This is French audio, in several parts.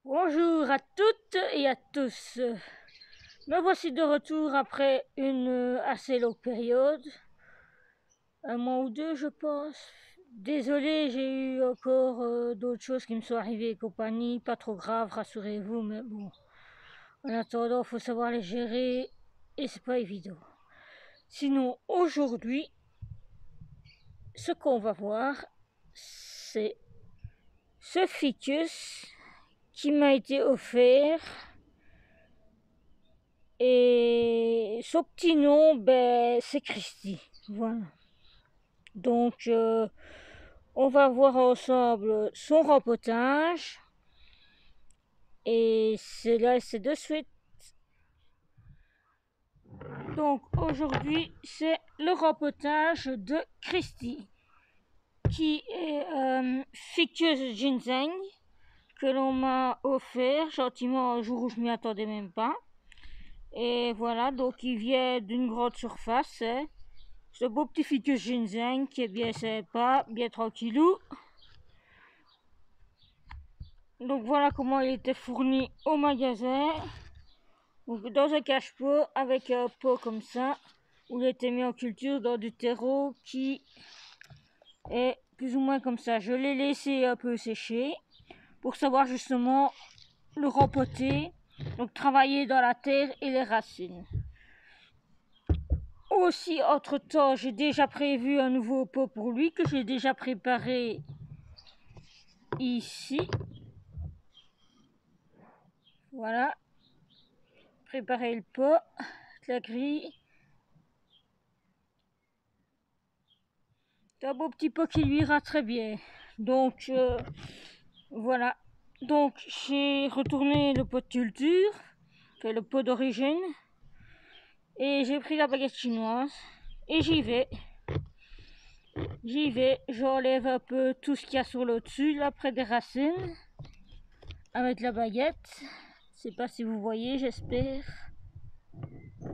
Bonjour à toutes et à tous. Me voici de retour après une assez longue période, un mois ou deux je pense. Désolé, j'ai eu encore d'autres choses qui me sont arrivées et compagnie, pas trop grave, rassurez-vous, mais bon, en attendant, faut savoir les gérer et c'est pas évident. Sinon, aujourd'hui, ce qu'on va voir, c'est ce ficus qui m'a été offert. Et son petit nom, c'est Christy. Voilà. Donc, on va voir ensemble son rempotage. Et c'est de suite. Donc, aujourd'hui, c'est le rempotage de Christy, qui est ficus ginseng, que l'on m'a offert gentiment un jour où je m'y attendais même pas. Et voilà, donc il vient d'une grande surface. Ce beau petit ficus ginseng qui est bien sympa, bien tranquillou. Donc voilà comment il était fourni au magasin. Donc dans un cache-pot avec un pot comme ça, où il était mis en culture dans du terreau qui est plus ou moins comme ça. Je l'ai laissé un peu sécher pour savoir justement le rempoter. Donc travailler dans la terre et les racines. Aussi, entre-temps, j'ai déjà prévu un nouveau pot pour lui que j'ai déjà préparé ici. Voilà. Préparer le pot, la grille. C'est un beau petit pot qui lui ira très bien. Donc, voilà. Donc, j'ai retourné le pot de culture, le pot d'origine. Et j'ai pris la baguette chinoise. Et j'y vais. J'enlève un peu tout ce qu'il y a sur le dessus, là, près des racines. Avec la baguette. Je sais pas si vous voyez, j'espère.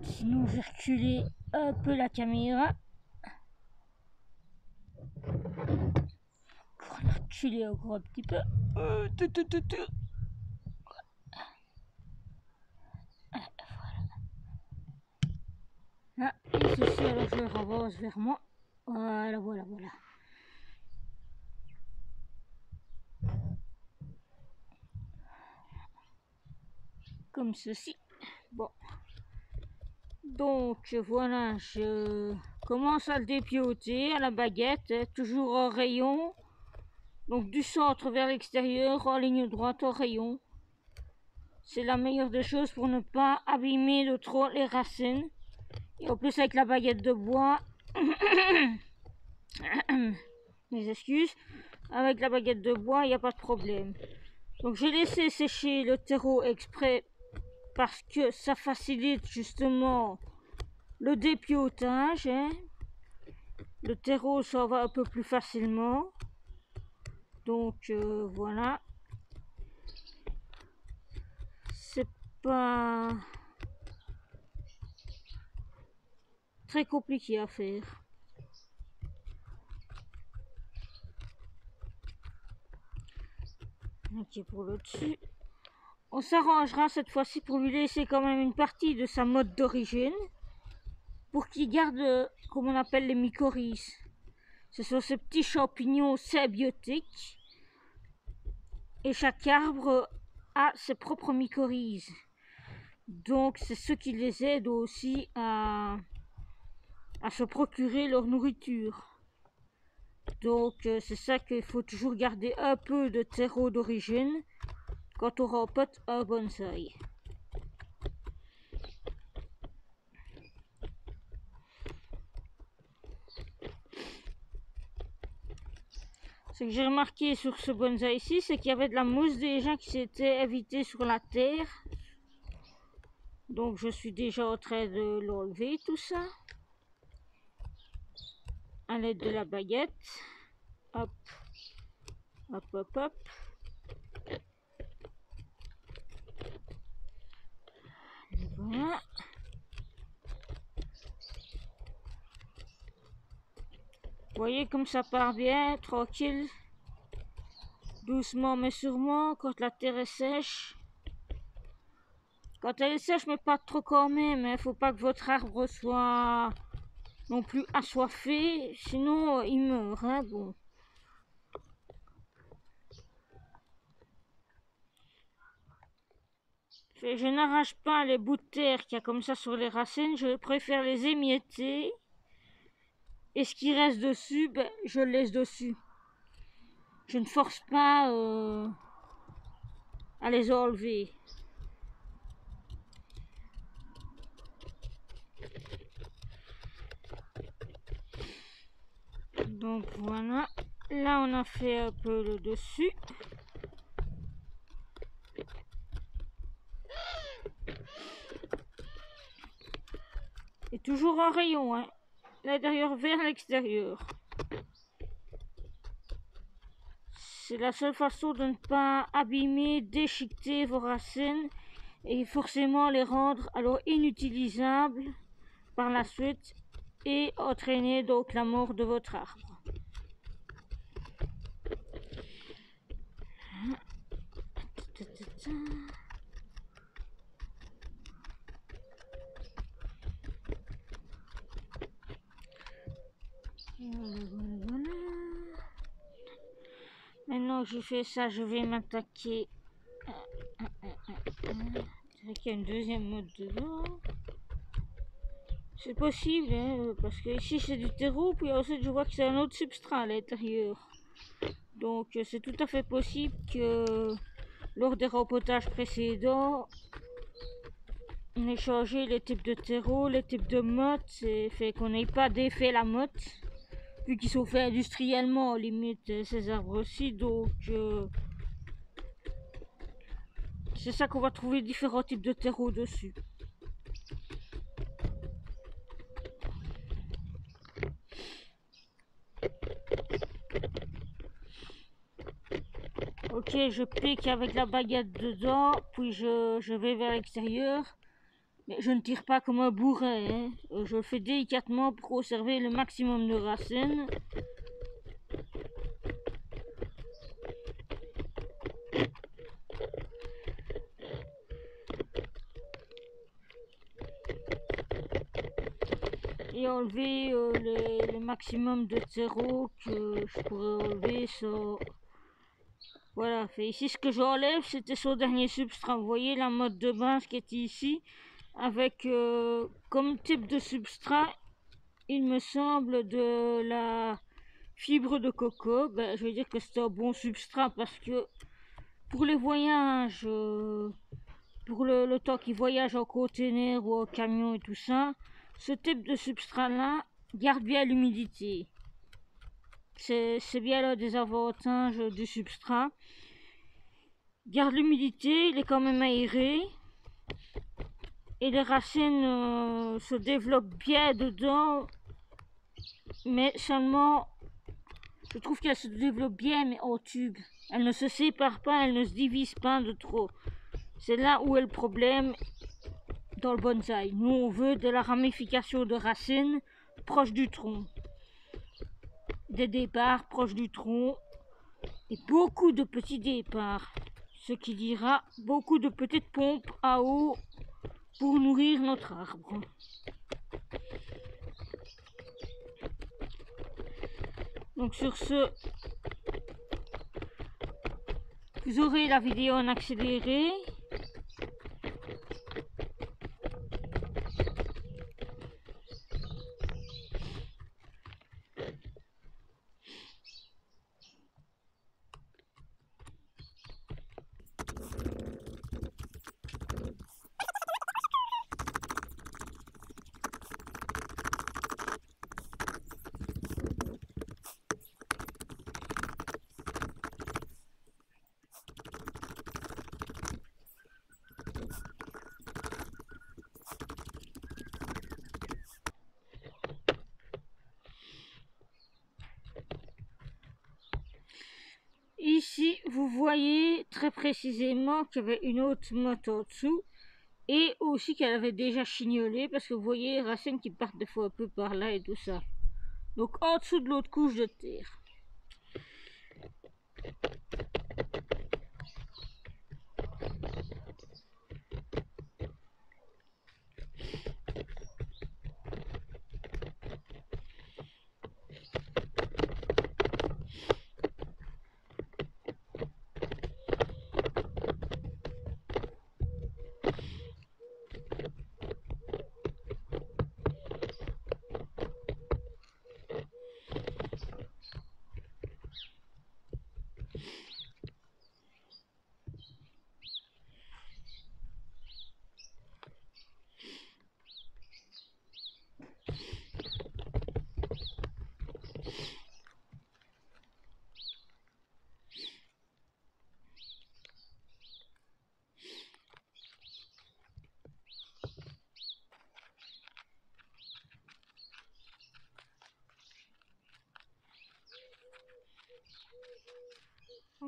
Sinon, je vais reculer un peu la caméra. Reculer encore un petit peu. Là, et ceci, alors je le avance vers moi. Voilà, voilà, voilà. Comme ceci. Bon. Donc, voilà, je commence à le dépioter à la baguette, toujours en rayon. Donc, du centre vers l'extérieur, en ligne droite, en rayon. C'est la meilleure des choses pour ne pas abîmer de trop les racines. Et en plus, avec la baguette de bois, mes excuses, avec la baguette de bois, il n'y a pas de problème. Donc, j'ai laissé sécher le terreau exprès parce que ça facilite justement le dépiotage. Le terreau s'en va un peu plus facilement. Donc, voilà. C'est pas très compliqué à faire. Ok, pour le dessus. On s'arrangera cette fois-ci pour lui laisser quand même une partie de sa mode d'origine. Pour qu'il garde, comme on appelle les mycorhizes. Ce sont ces petits champignons symbiotiques. Et chaque arbre a ses propres mycorhizes. Donc c'est ce qui les aide aussi à se procurer leur nourriture. Donc c'est ça qu'il faut toujours garder un peu de terreau d'origine quand on rempote un bonsaï. Ce que j'ai remarqué sur ce bonsaï ici, c'est qu'il y avait de la mousse déjà qui s'était invitée sur la terre. Donc je suis déjà en train de l'enlever tout ça. À l'aide de la baguette. Hop, hop, hop, hop. Voilà. Vous voyez comme ça part bien, tranquille. doucement mais sûrement, quand la terre est sèche. Quand elle est sèche, mais pas trop quand même, il ne faut pas que votre arbre soit non plus assoiffé, sinon il meurt, hein, bon. Je n'arrache pas les bouts de terre qu'il y a comme ça sur les racines, je préfère les émietter. Et ce qui reste dessus, ben, je le laisse dessus. Je ne force pas à les enlever. Donc voilà, là on a fait un peu le dessus. Et toujours en rayon, hein. L'intérieur vers l'extérieur. C'est la seule façon de ne pas abîmer, déchiqueter vos racines et forcément les rendre alors inutilisables par la suite et entraîner donc la mort de votre arbre. Voilà. Maintenant que j'ai fait ça, je vais m'attaquer. Il y a une deuxième mode dedans. C'est possible, hein, parce que ici c'est du terreau, puis ensuite je vois que c'est un autre substrat à l'intérieur. Donc c'est tout à fait possible que lors des rempotages précédents, on ait changé les types de terreau, les types de mottes, c'est fait qu'on n'ait pas défait la motte, vu qu'ils sont faits industriellement, limite ces arbres-ci, donc c'est ça qu'on va trouver différents types de terreau dessus. Ok, je pique avec la baguette dedans, puis je vais vers l'extérieur. Mais je ne tire pas comme un bourrin, hein. Je le fais délicatement pour conserver le maximum de racines. Et enlever le maximum de terreau que je pourrais enlever sans... Voilà, fait ici ce que j'enlève c'était son dernier substrat. Vous voyez la mode de base qui est ici, avec comme type de substrat, il me semble de la fibre de coco. Ben, je vais dire que c'est un bon substrat parce que pour les voyages, pour le temps qu'ils voyagent en conteneur ou en camion et tout ça, ce type de substrat là garde bien l'humidité. C'est bien l'un des avantages du substrat. Garde l'humidité, il est quand même aéré. Et les racines se développent bien dedans. Mais seulement, je trouve qu'elles se développent bien, mais en tube. Elles ne se séparent pas, elles ne se divisent pas de trop. C'est là où est le problème dans le bonsaï. Nous, on veut de la ramification de racines proche du tronc. Des départs proches du tronc et beaucoup de petits départs, ce qui dira beaucoup de petites pompes à eau pour nourrir notre arbre. Donc sur ce, vous aurez la vidéo en accéléré. Ici, vous voyez très précisément qu'il y avait une autre motte en dessous et aussi qu'elle avait déjà chignolé parce que vous voyez les racines qui partent des fois un peu par là et tout ça. Donc en dessous de l'autre couche de terre.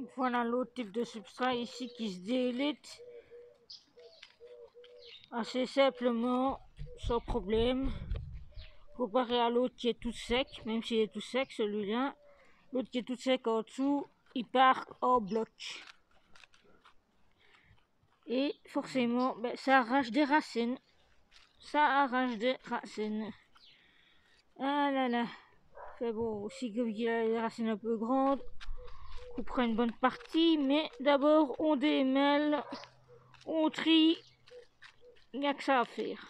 Donc voilà l'autre type de substrat ici qui se délite assez simplement, sans problème, comparé à l'autre qui est tout sec, même s'il est tout sec celui-là. L'autre qui est tout sec en dessous, il part en bloc. Et forcément, ça arrache des racines. Ça arrache des racines. Ah là là. Fait bon, aussi qu'il y a les racines un peu grandes, on prend une bonne partie, mais d'abord on démêle, on trie, il n'y a que ça à faire.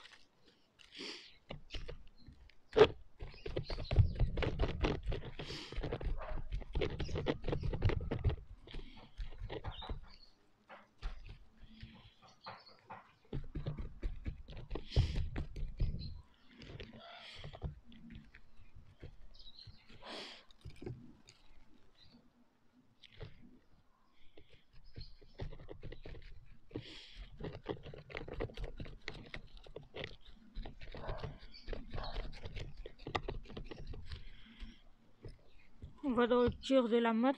On va dans le cœur de la motte,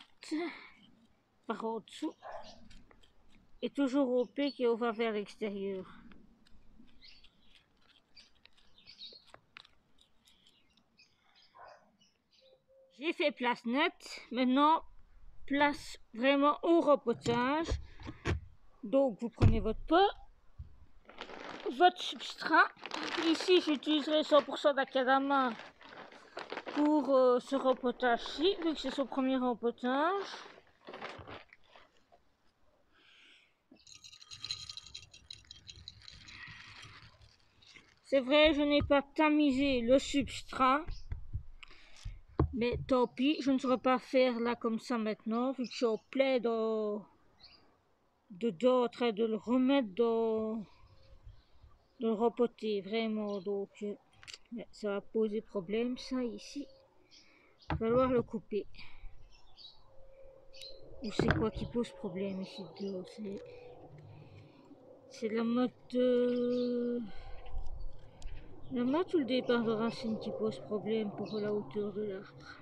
par en dessous, et toujours au pic et on va vers l'extérieur. J'ai fait place nette, maintenant place vraiment au repotage. Donc vous prenez votre pot, votre substrat. Ici j'utiliserai 100% d'acadama pour ce repotage-ci, vu que c'est son premier repotage. C'est vrai, je n'ai pas tamisé le substrat, mais tant pis, je ne saurais pas faire là comme ça maintenant, vu que je suis en plein dedans, en train de le remettre dans le repoter, vraiment. Donc ça va poser problème, ça ici. Il va falloir le couper. Ou c'est quoi qui pose problème ici dedans? C'est la motte la motte ou le départ de racine qui pose problème pour la hauteur de l'arbre?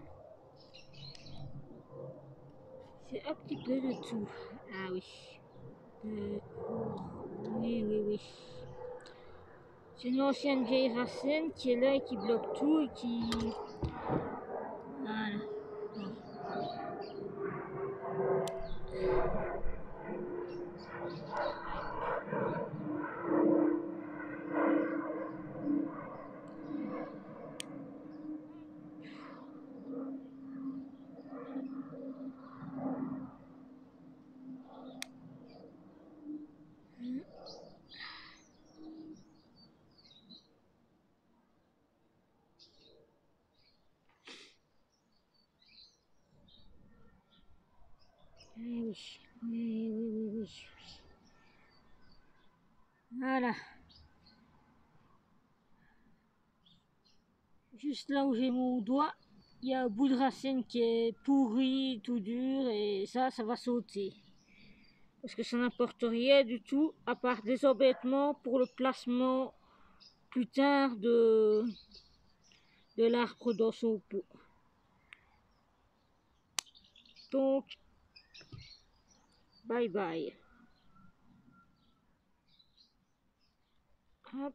C'est un petit peu de tout. Ah oui. Oui, oui, oui. C'est une ancienne vieille racine qui est là et qui bloque tout et qui... Voilà. Bon. Oui, oui, oui, oui, oui, oui. Voilà. Juste là où j'ai mon doigt, il y a un bout de racine qui est pourri, tout dur, et ça va sauter. Parce que ça n'apporte rien du tout, à part des embêtements pour le placement plus tard de l'arbre dans son pot. Donc, bye bye. Hop.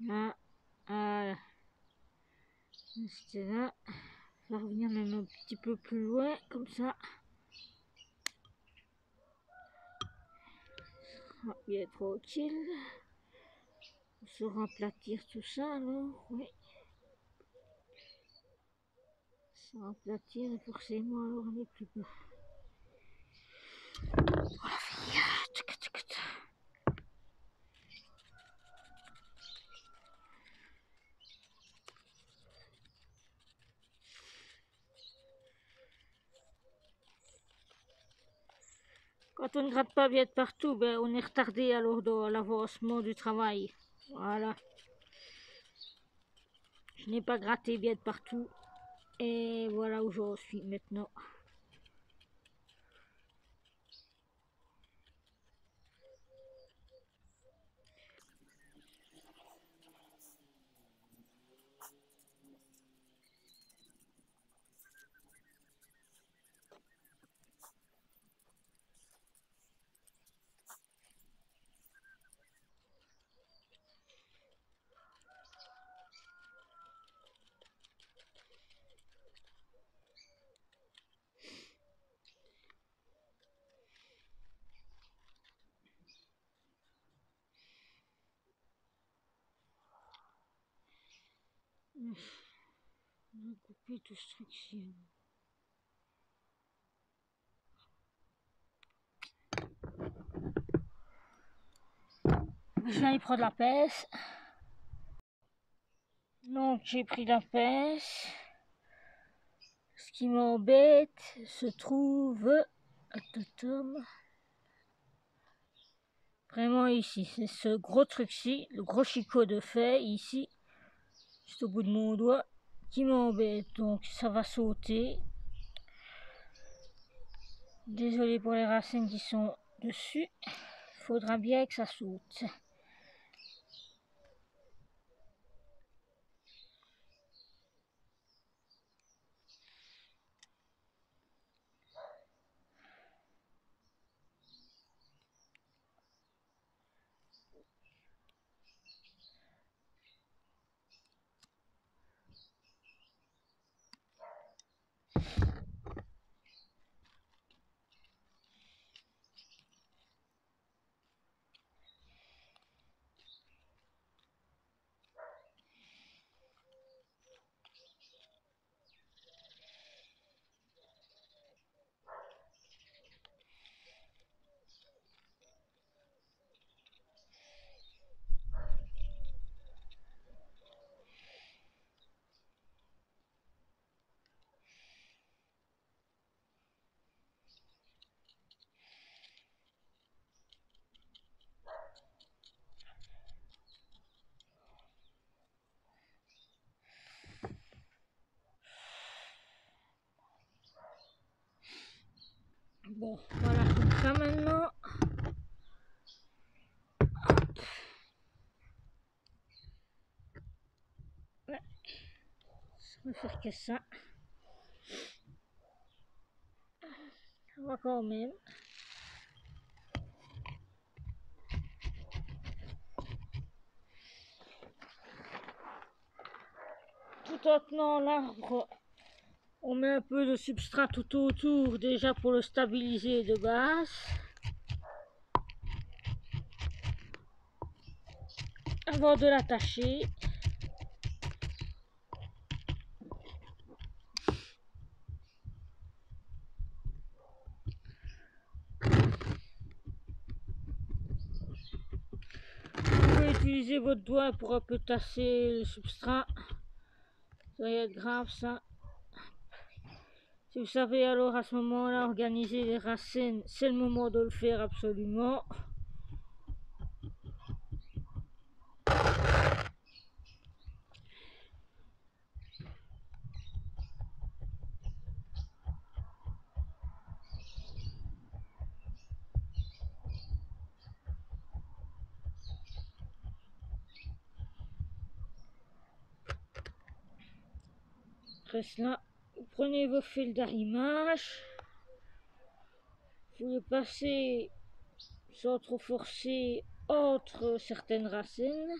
Là, voilà. C'était là. On va revenir même un petit peu plus loin, comme ça. Ah, bien tranquille. On saura aplatir tout ça alors, oui. Ça aplatir et forcément alors on est plus bas. Voilà, quand on ne gratte pas bien de partout, ben on est retardé alors dans l'avancement du travail. Voilà. Je n'ai pas gratté bien de partout. Et voilà où j'en suis maintenant. Couper tout structure. Je vais aller prendre la pince. Donc j'ai pris la pince. Ce qui m'embête se trouve vraiment ici. C'est ce gros truc-ci, le gros chicot de feuille ici, juste au bout de mon doigt, qui m'embête. Donc ça va sauter. Désolé pour les racines qui sont dessus. Il faudra bien que ça saute. Bon, voilà, comme ça maintenant. Ouais, ça va faire que ça. On va quand même. Tout en tenant l'arbre, on met un peu de substrat tout autour déjà pour le stabiliser de base. Avant de l'attacher. Vous pouvez utiliser votre doigt pour un peu tasser le substrat. Ça va être grave ça. Si vous savez alors à ce moment-là organiser les racines, c'est le moment de le faire absolument. Après cela, vous prenez vos fils d'arrimage, vous les passez sans trop forcer entre certaines racines.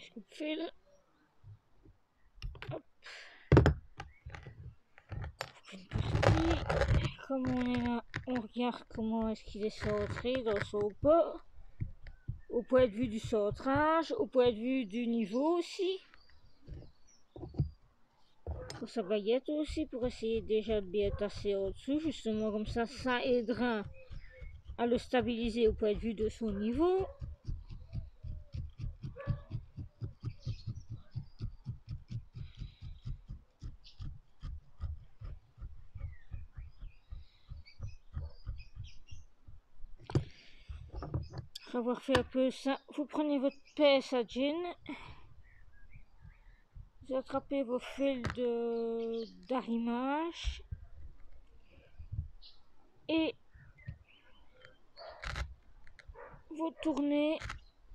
Je coupe fil. Hop. Comme on est là, on regarde comment est-ce qu'il est centré dans son pot. Au point de vue du centrage, au point de vue du niveau aussi. pour sa baguette aussi, pour essayer déjà de bien tasser au-dessus, justement comme ça aidera à le stabiliser au point de vue de son niveau. Après avoir fait un peu ça, vous prenez votre pince à gin, vous attrapez vos fils d'arrimage et vous tournez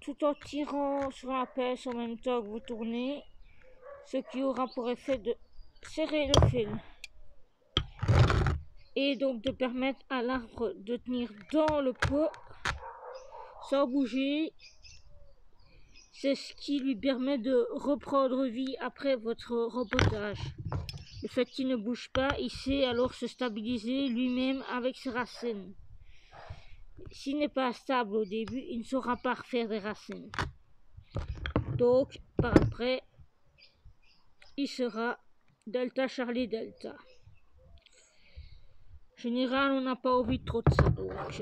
tout en tirant sur la pince en même temps que vous tournez, ce qui aura pour effet de serrer le fil et donc de permettre à l'arbre de tenir dans le pot sans bouger. C'est ce qui lui permet de reprendre vie après votre rempotage. Le fait qu'il ne bouge pas, il sait alors se stabiliser lui-même avec ses racines. S'il n'est pas stable au début, il ne saura pas refaire des racines. Donc, par après, il sera delta Charlie delta. En général, on n'a pas envie de trop de ça, donc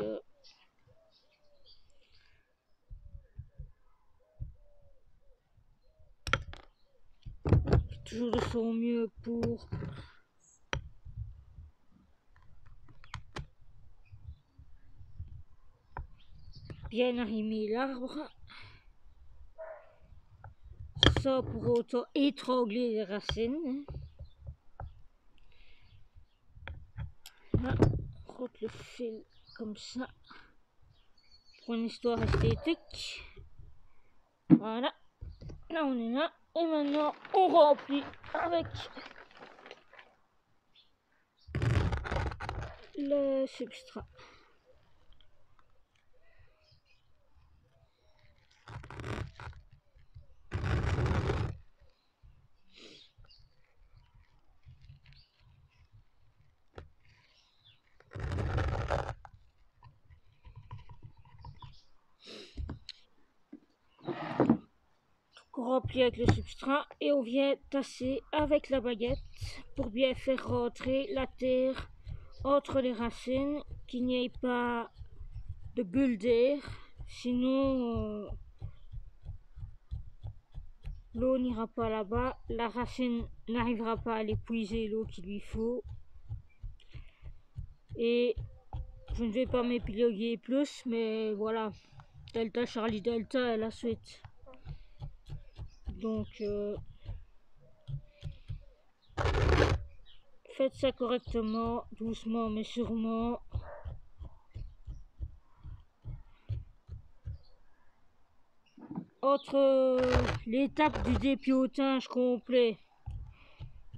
toujours de son mieux pour bien arrimer l'arbre sans pour autant étrangler les racines. Là, on frotte le fil comme ça pour une histoire esthétique. Voilà, là on est là et maintenant on remplit avec le substrat. On remplit avec le substrat et on vient tasser avec la baguette pour bien faire rentrer la terre entre les racines, qu'il n'y ait pas de bulle d'air, sinon l'eau n'ira pas là-bas, la racine n'arrivera pas à l'épuiser l'eau qu'il lui faut et je ne vais pas m'épiloguer plus, mais voilà, delta Charlie delta est la suite. Donc faites ça correctement, doucement mais sûrement. Entre l'étape du dépiotage complet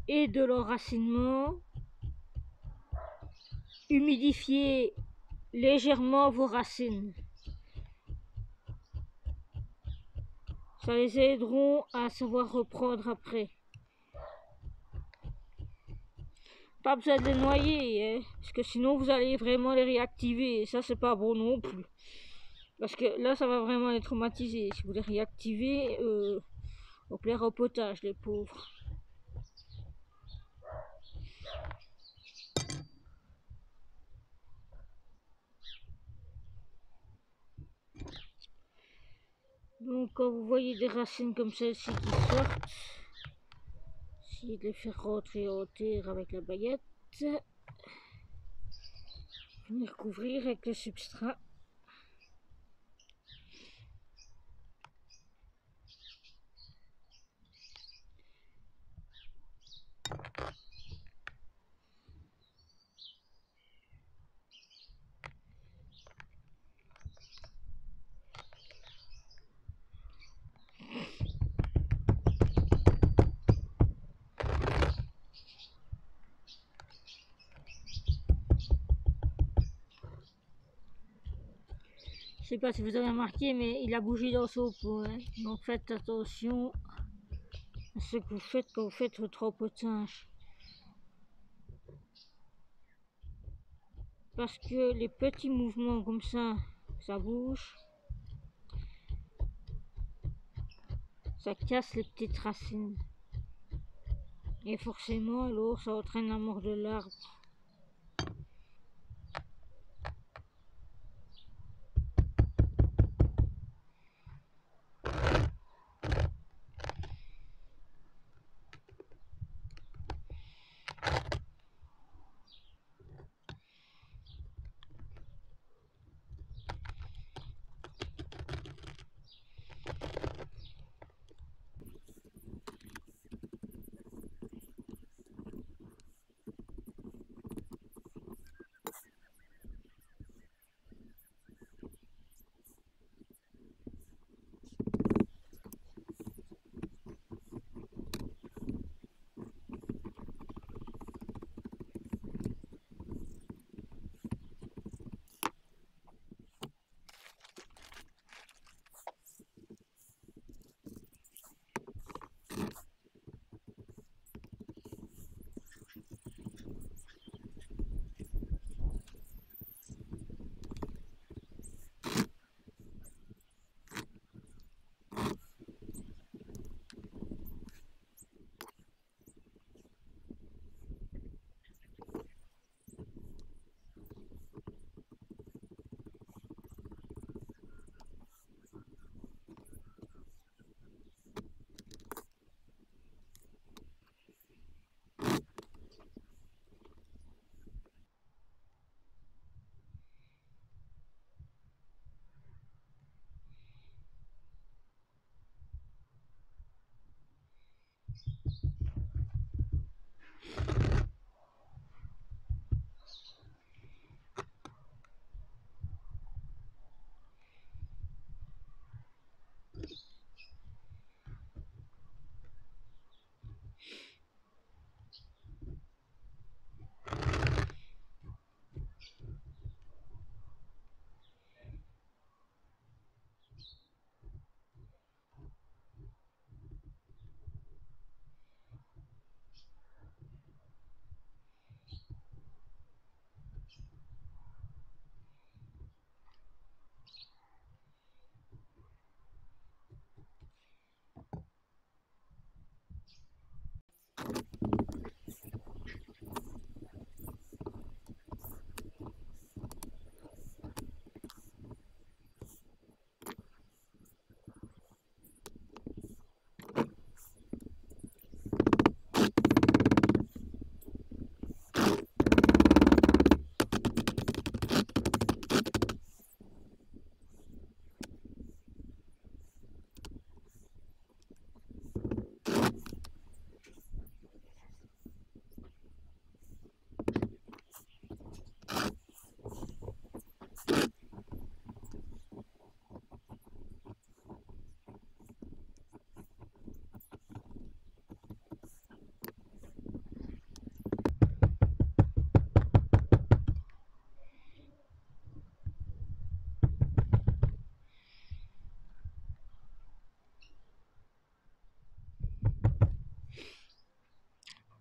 et de l'enracinement, humidifiez légèrement vos racines. Ça les aideront à savoir reprendre après. Pas besoin de les noyer, hein, parce que sinon vous allez vraiment les réactiver et ça c'est pas bon non plus. Parce que là ça va vraiment les traumatiser. Si vous les réactivez, au plein rempotage les pauvres. Donc quand vous voyez des racines comme celle-ci qui sortent, essayez de les faire rentrer en terre avec la baguette. Venir couvrir avec le substrat. Je sais pas si vous avez remarqué, mais il a bougé dans son pot, hein. Donc faites attention à ce que vous faites quand vous faites votre rempotage. Parce que les petits mouvements comme ça bouge. Ça casse les petites racines. Et forcément, alors, ça entraîne la mort de l'arbre.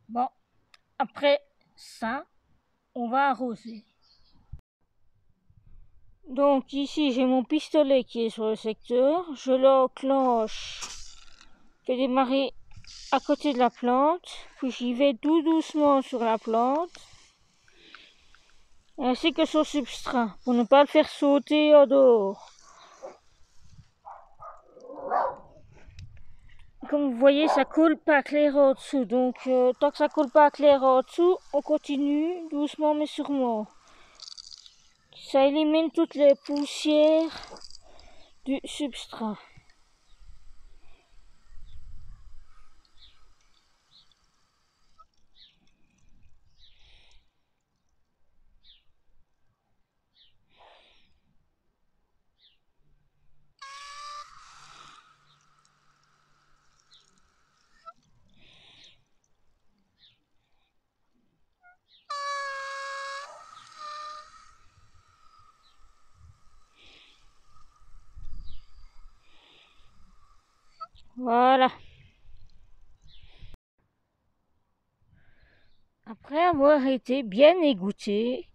Bon, après ça, on va arroser. Donc ici, j'ai mon pistolet qui est sur le secteur. Je l'enclenche, je fais démarrer à côté de la plante, puis j'y vais tout doucement sur la plante, ainsi que sur le substrat, pour ne pas le faire sauter en dehors. Comme vous voyez, ça coule pas clair en dessous, donc tant que ça coule pas clair en dessous, on continue doucement mais sûrement. Ça élimine toutes les poussières du substrat. Voilà. Après avoir été bien égoutté,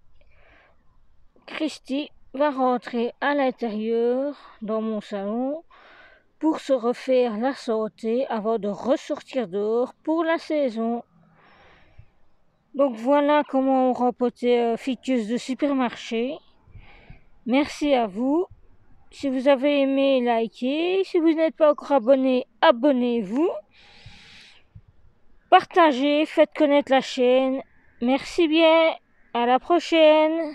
Christy va rentrer à l'intérieur dans mon salon pour se refaire la santé avant de ressortir dehors pour la saison. Donc voilà comment on rempotait ficus de supermarché. Merci à vous. Si vous avez aimé, likez. Si vous n'êtes pas encore abonné, abonnez-vous. Partagez, faites connaître la chaîne. Merci bien. À la prochaine.